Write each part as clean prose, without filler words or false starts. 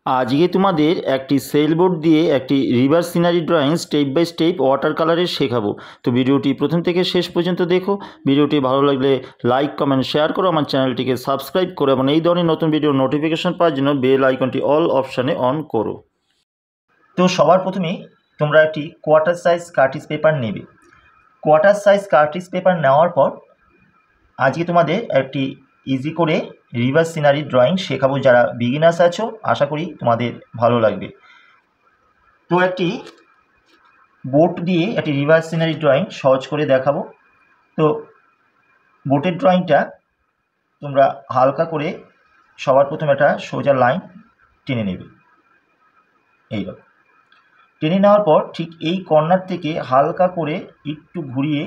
আজকে তোমাদের একটি সেলবোর্ড দিয়ে একটি river scenery drawing step by step water কালারের শেখাবো। তো ভিডিওটি প্রথম থেকে শেষ পর্যন্ত দেখো। ভিডিওটি ভালো লাগলে লাইক কমেন্ট শেয়ার করো, আমার চ্যানেলটিকে সাবস্ক্রাইব করো এবং এই ধরনের নতুন ভিডিও নোটিফিকেশন পাওয়ার জন্য বেল আইকনটি অল অপশানে অন করো। তো সবার প্রথমেই তোমরা একটি কোয়ার্টার সাইজ কার্টিজ পেপার নেবে। কোয়ার্টার সাইজ কার্টিজ পেপার নেওয়ার পর আজকে তোমাদের একটি ইজি করে রিভার সিনারি ড্রয়িং শেখাবো। যারা বিগিনার্স আছো আশা করি তোমাদের ভালো লাগবে। তো একটি বোট দিয়ে একটি রিভার সিনারি ড্রয়িং সহজ করে দেখাবো। তো বোটের ড্রয়িংটা তোমরা হালকা করে সবার প্রথমে একটা সোজা লাইন টেনে নেবে। এইরকম টেনে নেওয়ার পর ঠিক এই কর্নার থেকে হালকা করে একটু ঘুরিয়ে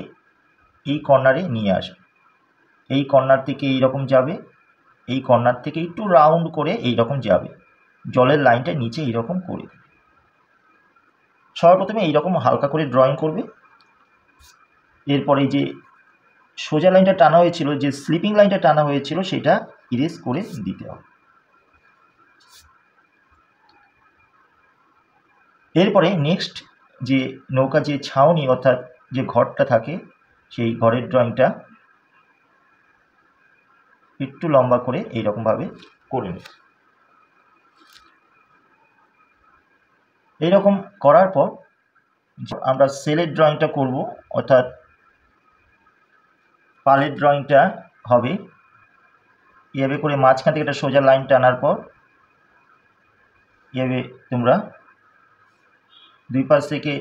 এই কর্নারে নিয়ে আসবে। এই কর্নার থেকে এইরকম যাবে, এই কর্নার থেকে একটু রাউন্ড করে এইরকম যাবে, জলের লাইনটা নিচে এইরকম করে দেবে। সবার প্রথমে এইরকম হালকা করে ড্রয়িং করবে। এরপরে যে সোজা লাইনটা টানা হয়েছিল, যে স্লিপিং লাইনটা টানা হয়েছিল, সেটা ইরেজ করে দিতে হবে। এরপরে নেক্সট যে নৌকা যে ছাউনি অর্থাৎ যে ঘরটা থাকে, সেই ঘরের ড্রয়িংটা একটু লম্বা করে এইরকমভাবে করে নেব। এইরকম করার পর আমরা সেলের ড্রয়িংটা করব, অর্থাৎ পালের ড্রয়িংটা হবে। এভাবে করে মাঝখান থেকে একটা সোজা লাইন টানার পর এভাবে তোমরা দুই পাশ থেকে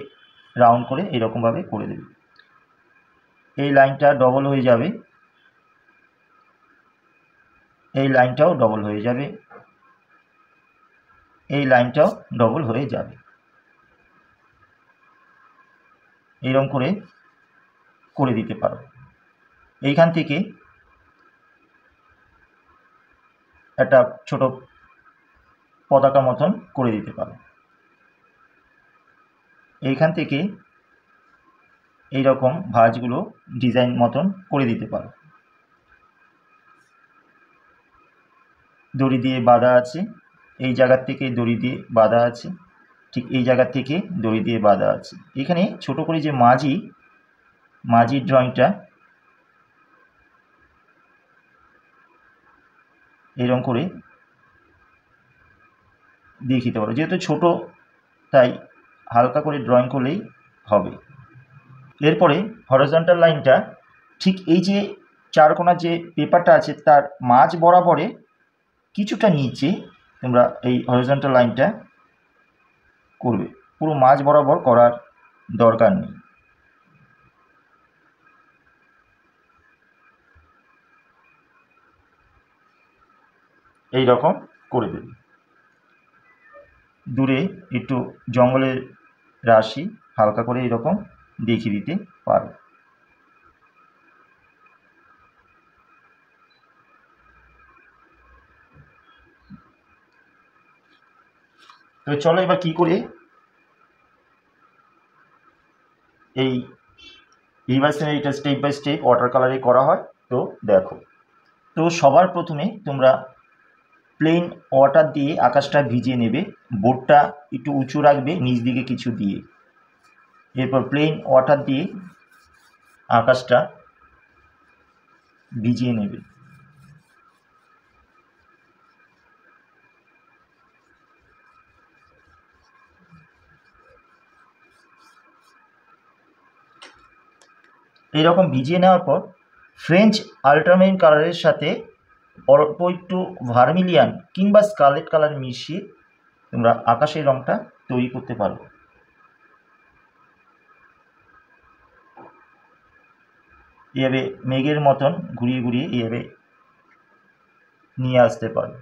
রাউন্ড করে এরকমভাবে করে দেবে। এই লাইনটা ডবল হয়ে যাবে, এই লাইনটাও ডবল হয়ে যাবে, এই লাইনটাও ডবল হয়ে যাবে। এইরকম করে করে দিতে পারো। এইখান থেকে একটা ছোট পতাকা মতন করে দিতে পারো। এইখান থেকে এইরকম ভাঁজগুলো ডিজাইন মতন করে দিতে পারো। দড়ি দিয়ে বাঁধা আছে, এই জায়গার থেকে দড়ি দিয়ে বাঁধা আছে, ঠিক এই জায়গার থেকে দড়ি দিয়ে বাঁধা আছে। এখানে ছোট করে যে মাঝির ড্রয়িংটা এরকম করে দেখিতে পারো। যেহেতু ছোট তাই হালকা করে ড্রয়িং করলেই হবে। এরপরে হরিজন্টাল লাইনটা ঠিক এই যে চারকোনা যে পেপারটা আছে তার মাঝ বরাবরে কিছুটা নিচে তোমরা এই হরিজন্টাল লাইনটা করবে। পুরো মাঝ বরাবর করার দরকার নেই। এই রকম করে দেবে। দূরে একটু জঙ্গলের রাশি হালকা করে এরকম দেখিয়ে দিতে পারো। তো চলো এবার কি করে এই রিভার সিনারিটা স্টেপ বাই স্টেপ ওয়াটার কালারে করা হয় তো দেখো। তো সবার প্রথমে তোমরা প্লেন ওয়াটার দিয়ে আকাশটা ভিজিয়ে নেবে। বোর্ডটা একটু উঁচু রাখবে নিচ দিকে কিছু দিয়ে। এরপর প্লেন ওয়াটার দিয়ে আকাশটা ভিজিয়ে নেবে। এইরকম ভিজিয়ে নেওয়ার পর ফ্রেঞ্চ আল্ট্রামেরিন কালারের সাথে অল্প একটু ভার্মিলিয়ান কিংবা স্কারলেট কালার মিশিয়ে তোমরা আকাশের রঙটা তৈরি করতে পারো। এভাবে মেঘের মতন ঘুরিয়ে ঘুরিয়ে এভাবে নিয়ে আসতে পারো।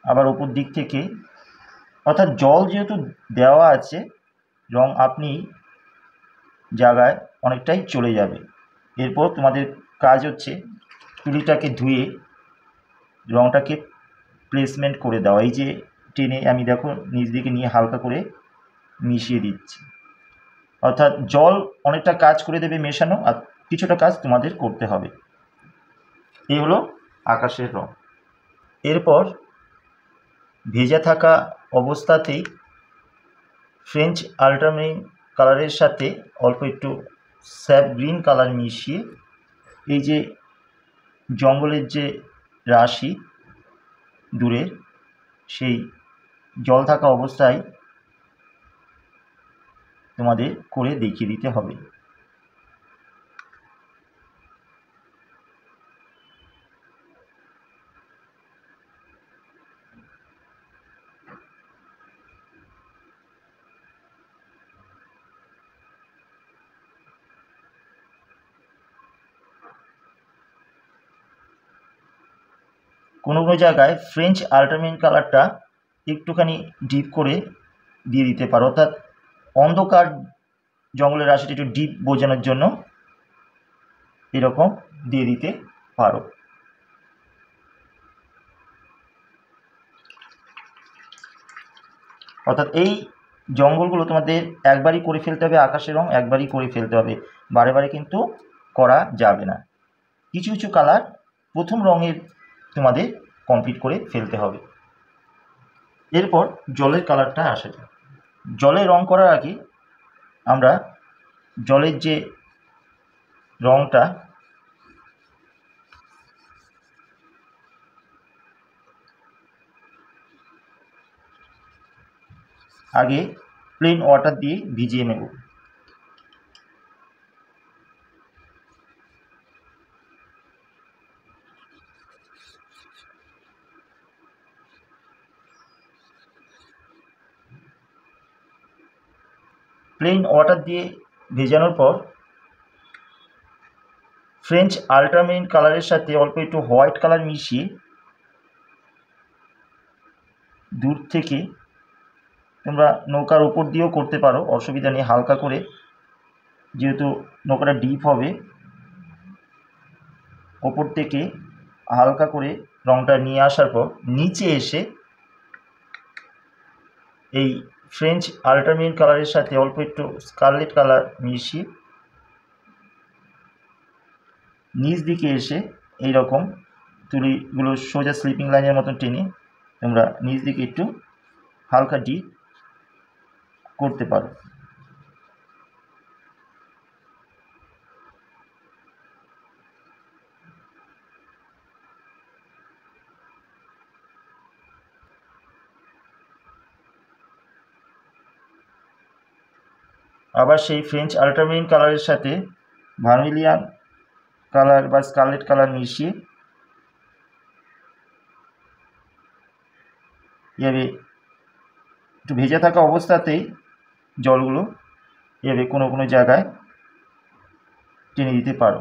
আবার ওপর দিক থেকে, অর্থাৎ জল যেহেতু দেওয়া আছে, রং আপনি জায়গায় অনেকটাই চলে যাবে। এরপর তোমাদের কাজ হচ্ছে তুলিটাকে ধুয়ে রংটাকে প্লেসমেন্ট করে দেওয়া। এই যে টেনে আমি দেখো নিচ দিকে নিয়ে হালকা করে মিশিয়ে দিচ্ছি। অর্থাৎ জল অনেকটা কাজ করে দেবে মেশানো, আর কিছুটা কাজ তোমাদের করতে হবে। এই হলো আকাশের রং। এরপর ভেজা থাকা অবস্থাতেই ফ্রেঞ্চ আল্ট্রামেরিন কালারের সাথে অল্প একটু স্যাপ গ্রিন কালার মিশিয়ে এই যে জঙ্গলের যে রাশি দূরের, সেই জল থাকা অবস্থায় তোমাদের করে দেখিয়ে দিতে হবে। কোনো কোনো জায়গায় ফ্রেঞ্চ আল্ট্রামেরিন কালারটা একটুখানি ডিপ করে দিয়ে দিতে পারো, অর্থাৎ অন্ধকার জঙ্গলের রাশিটা একটু ডিপ বোঝানোর জন্য এরকম দিয়ে দিতে পারো। অর্থাৎ এই জঙ্গলগুলো তোমাদের একবারই করে ফেলতে হবে, আকাশের রং একবারই করে ফেলতে হবে, বারে বারে কিন্তু করা যাবে না। কিছু কিছু কালার প্রথম রঙের তোমাদের কমপ্লিট করে ফেলতে হবে। এরপর জলের কালারটা আসে। জলে রং করার আগে আমরা জলের যে রংটা আগে প্লেন ওয়াটার দিয়ে ভিজিয়ে নেব। প্লেন ওয়াটার দিয়ে ভেজানোর পর ফ্রেঞ্চ আল্ট্রামেরিন কালারের সাথে অল্প একটু হোয়াইট কালার মিশিয়ে দূর থেকে তোমরা নৌকার ওপর দিয়েও করতে পারো, অসুবিধা নেই। হালকা করে, যেহেতু নৌকাটা ডিপ হবে, ওপর থেকে হালকা করে রংটা নিয়ে আসার পর নিচে এসে এই ফ্রেঞ্চ আল্ট্রামেরিন কালারের সাথে অল্প একটু স্কারলেট কালার মিশিয়ে নিচ দিকে এসে এই রকম তুলিগুলো সোজা স্লিপিং লাইনের মতন টেনে তোমরা নিচ দিকে একটু হালকা ডিপ করতে পারো। আবার সেই ফ্রেঞ্চ আল্ট্রামেরিন কালারের সাথে ভার্মিলিয়ান কালার বা স্কারলেট কালার মিশিয়ে এভাবে একটু ভেজা থাকা অবস্থাতেই জলগুলো এভাবে কোনো কোনো জায়গায় টেনে দিতে পারো।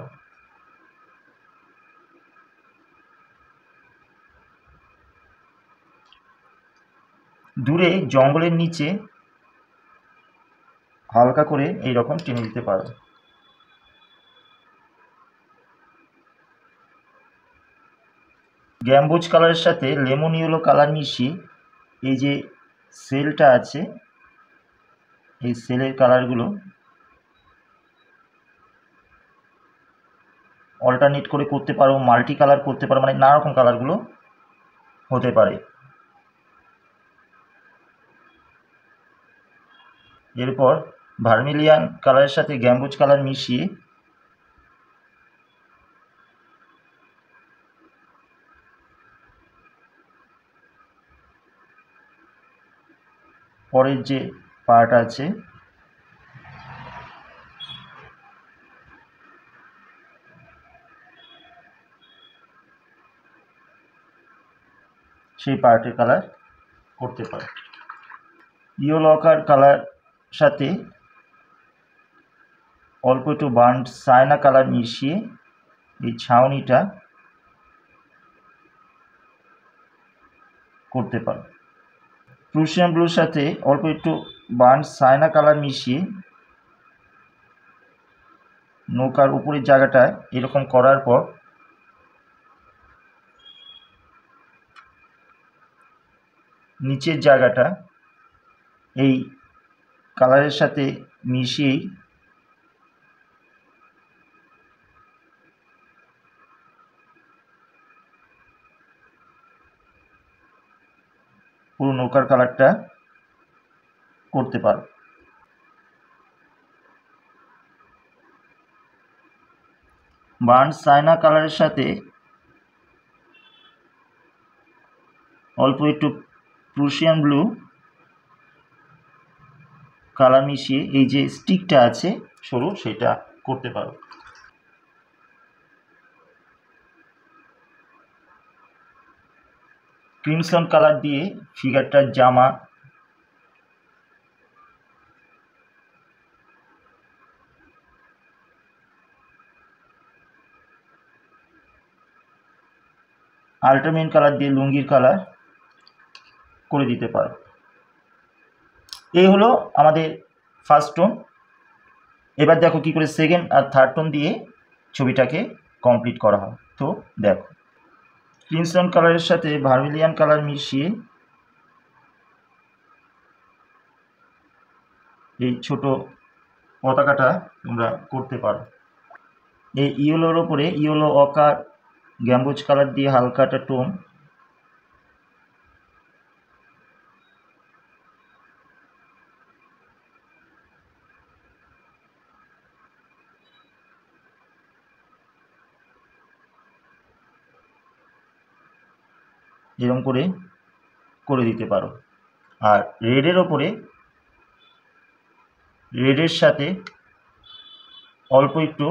দূরে জঙ্গলের নিচে হালকা করে এই রকম টেনে দিতে পারো। গ্যাম্বুজ কালারের সাথে লেমন ইয়েলো কালার মিশিয়ে এই যে সেলটা আছে, এই সেলের কালারগুলো অল্টারনেট করে করতে পারো, মাল্টি কালার করতে পারো, মানে নানা রকম কালারগুলো হতে পারে। এরপর ভার্মিলিয়ান কালারের সাথে গ্যাম্বুজ কালার মিশিয়ে পরের যে পার্ট আছে সেই পার্টের কালার করতে পারো। ইয়েলো কালার সাথে অল্প একটু বার্ন্ড সাইনা কালার মিশিয়ে এই ছাউনিটা করতে পারো। প্রুশিয়ান ব্লুর সাথে অল্প একটু বার্ন্ড সাইনা কালার মিশিয়ে নৌকার উপরের জায়গাটায় এরকম করার পর নিচের জায়গাটা এই কালারের সাথে মিশিয়েই পুরো নৌকার কালারটা করতে পারো। বার্ন সাইনা কালারের সাথে অল্প একটু প্রুশিয়ান ব্লু কালার মিশিয়ে এই যে স্টিকটা আছে সরু সেটা করতে পারো। ক্রিমসন কালার দিয়ে ফিগারটার জামা আল্ট্রামেরিন কালার দিয়ে লুঙ্গির কালার করে দিতে পারো। এই হলো আমাদের ফার্স্ট টোন। এবার দেখো কি করে সেকেন্ড আর থার্ড টোন দিয়ে ছবিটাকে কমপ্লিট করা হয়। তো দেখো, ক্রিমসন কালারের সাথে ভার্মিলিয়ান কালার মিশিয়ে এই ছোট পতাকাটা তোমরা করতে পারো। এই ইয়েলোর ওপরে ইয়েলো অকার গ্যাম্বুজ কালার দিয়ে হালকা একটা টোন এরকম করে দিতে পারো। আর রেডের ওপরে রেডের সাথে অল্প একটু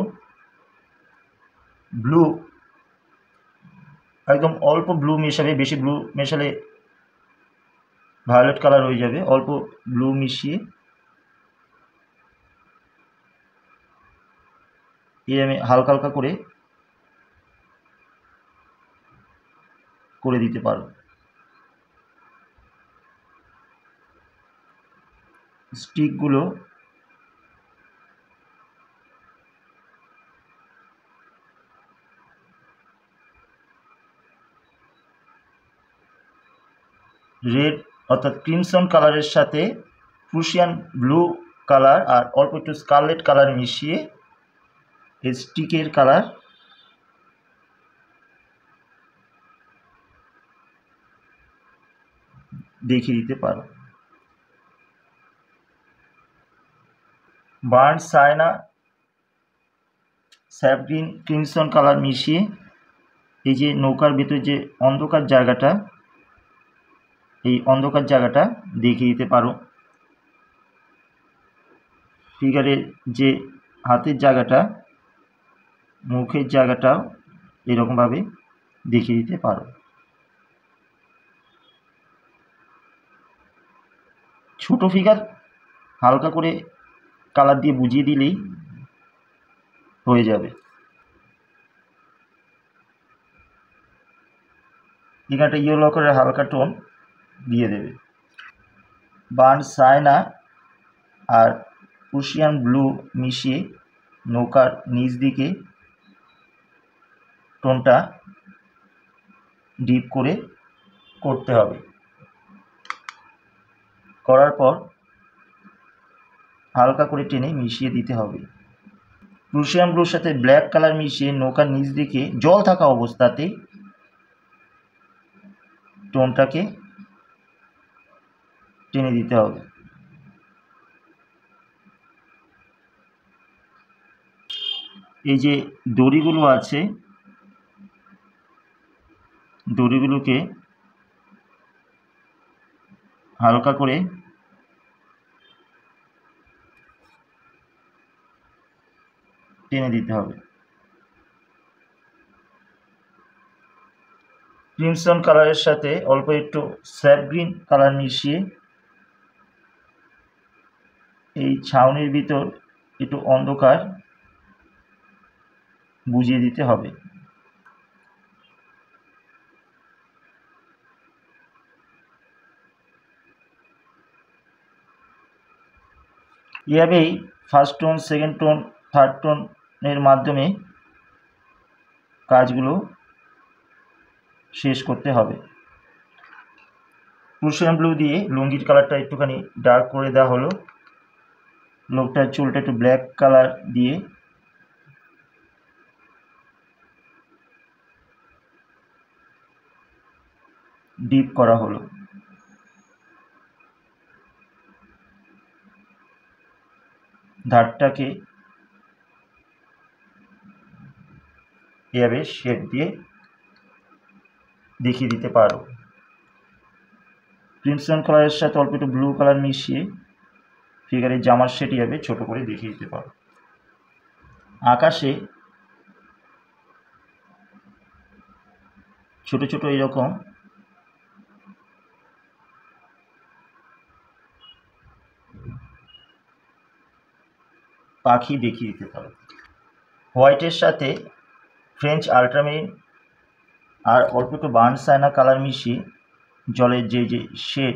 ব্লু, একদম অল্প ব্লু মেশাবে, বেশি ব্লু মেশালে ভায়োলেট কালার হয়ে যাবে। অল্প ব্লু মিশিয়ে আমি হালকা হালকা করে দিতে পারো। স্টিকগুলো রেড অর্থাৎ ক্রিমসন কালারের সাথে প্রুশিয়ান ব্লু কালার আর অল্প একটু স্কারলেট কালার মিশিয়ে এই স্টিকের কালার দেখিয়ে দিতে পারো। Burn Saina sap green crimson colour মিশিয়ে এই যে নৌকার ভিতরে যে অন্ধকার জায়গাটা, এই অন্ধকার জায়গাটা দেখিয়ে দিতে পারো। ফিগারের যে হাতের জায়গাটা, মুখের জায়গাটাও এরকমভাবে দেখিয়ে দিতে পারো। ছোট ফিগার হালকা করে কালার দিয়ে বুঝিয়ে দিলেই হয়ে যাবে। এখানটা ইয়েলো করে হালকা টোন দিয়ে দেবে। বার্ন সাইনা আর প্রুশিয়ান ব্লু মিশিয়ে নৌকার নিচ দিকে টোনটা ডিপ করে করতে হবে। করার পর হালকা করে টেনে মিশিয়ে দিতে হবে। প্রুশিয়ান ব্লুর সাথে ব্ল্যাক কালার মিশিয়ে নৌকার নিচ দিকে জল থাকা অবস্থাতেই টোনটাকে টেনে দিতে হবে। এই যে দড়িগুলো আছে, দড়িগুলোকে হালকা করে টেনে দিতে হবে। ক্রিমসন কালারের সাথে অল্প একটু স্যাপ গ্রিন কালার মিশিয়ে এই ছাউনির ভিতর একটু অন্ধকার বুঝিয়ে দিতে হবে। এভাবেই first tone, second tone, third টোনের মাধ্যমে কাজগুলো শেষ করতে হবে। প্রুশিয়ান ব্লু দিয়ে লুঙ্গির কালারটা একটুখানি ডার্ক করে দেওয়া হলো। লোকটার চুলটা একটু ব্ল্যাক কালার দিয়ে ডিপ করা হলো। ধারটাকে এভাবে শেড দিয়ে দেখিয়ে দিতে পারো। ক্রিমসন কালারের সাথে অল্প একটু ব্লু কালার মিশিয়ে ফিগারের জামার শেড এভাবে ছোট করে দেখিয়ে দিতে পারো। আকাশে ছোট ছোট এরকম পাখি দেখিয়ে দিতে পারো। হোয়াইটের সাথে ফ্রেঞ্চ আল্ট্রামেরিন আর অল্প একটু বার্ন সাইনা কালার মিশিয়ে জলের যে যে শেড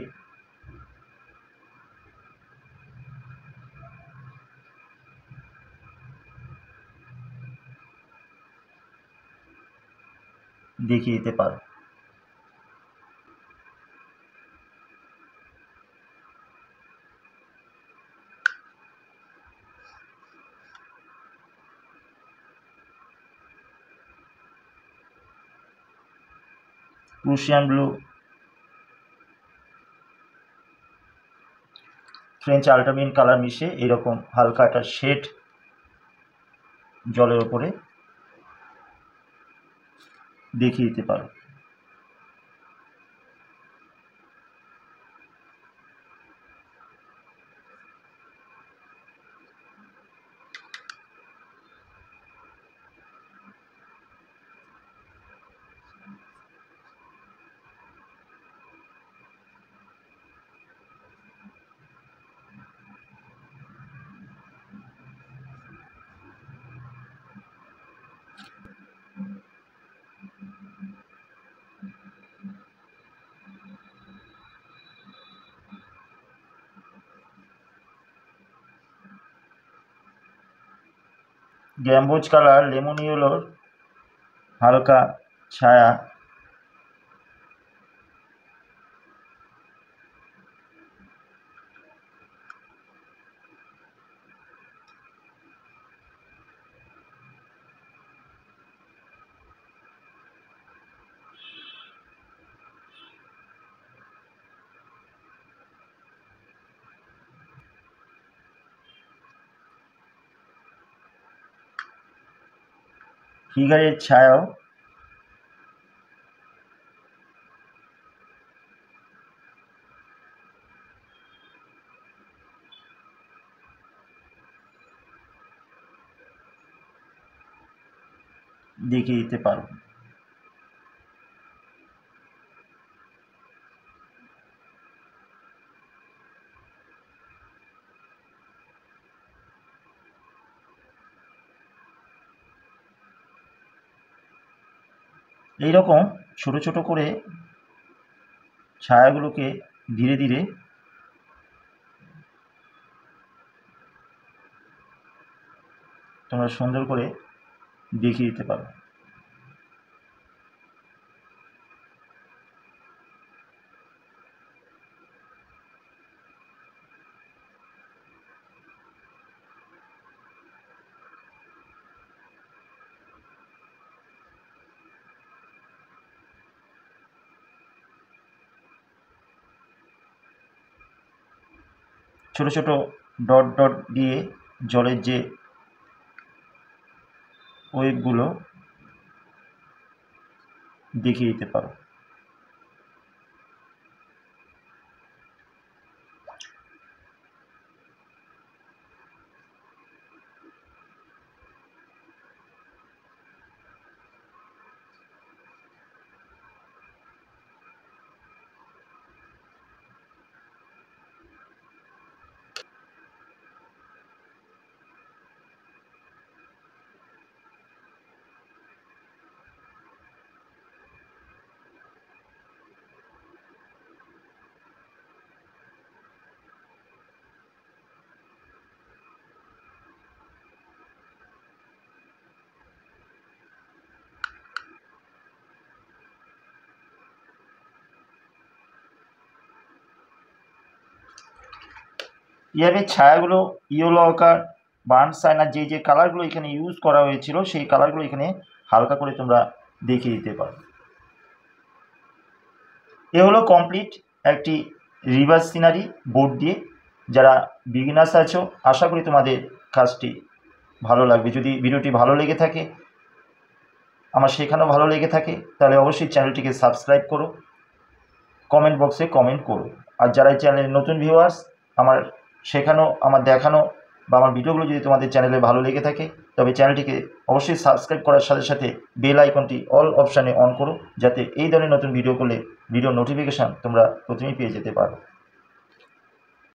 দেখিয়ে দিতে পারো। প্রুশিয়ান ব্লু, ফ্রেঞ্চ আল্ট্রামেরিন কালার মিশে এরকম হালকা একটা শেড জলের ওপরে দেখিয়ে দিতে পারো। গ্যাম্বোজ কালার লেমন ইয়েলোর হালকা ছায়া ফিগারের ছায়াও দেখিয়ে দিতে পারো। এইরকম ছোট ছোট করে ছায়াগুলোকে ধীরে ধীরে তোমরা সুন্দর করে দেখিয়ে দিতে পারো। ছোট ছোট ডট ডট দিয়ে জলের যে ওয়েভগুলো দেখিয়ে দিতে পারো। এভাবে ছায়াগুলো ইয়েলো আকার বার্ন সাইনার যে যে কালারগুলো এখানে ইউজ করা হয়েছিল সেই কালারগুলো এখানে হালকা করে তোমরা দেখিয়ে দিতে পারো। এ হলো কমপ্লিট একটি রিভার সিনারি বোর্ড দিয়ে। যারা বিগিনার্স আছো আশা করি তোমাদের কাজটি ভালো লাগবে। যদি ভিডিওটি ভালো লেগে থাকে, আমার শেখানো ভালো লেগে থাকে, তাহলে অবশ্যই চ্যানেলটিকে সাবস্ক্রাইব করো, কমেন্ট বক্সে কমেন্ট করো। আর যারা এই চ্যানেলের নতুন ভিউয়ার্স, আমার শেখানো, আমার দেখানো বা আমার ভিডিওগুলো যদি তোমাদের চ্যানেলে ভালো লেগে থাকে, তবে চ্যানেলটিকে অবশ্যই সাবস্ক্রাইব করার সাথে সাথে বেল আইকনটি অল অপশানে অন করো, যাতে এই ধরনের নতুন ভিডিও করলে ভিডিও নোটিফিকেশান তোমরা প্রথমেই পেয়ে যেতে পারো।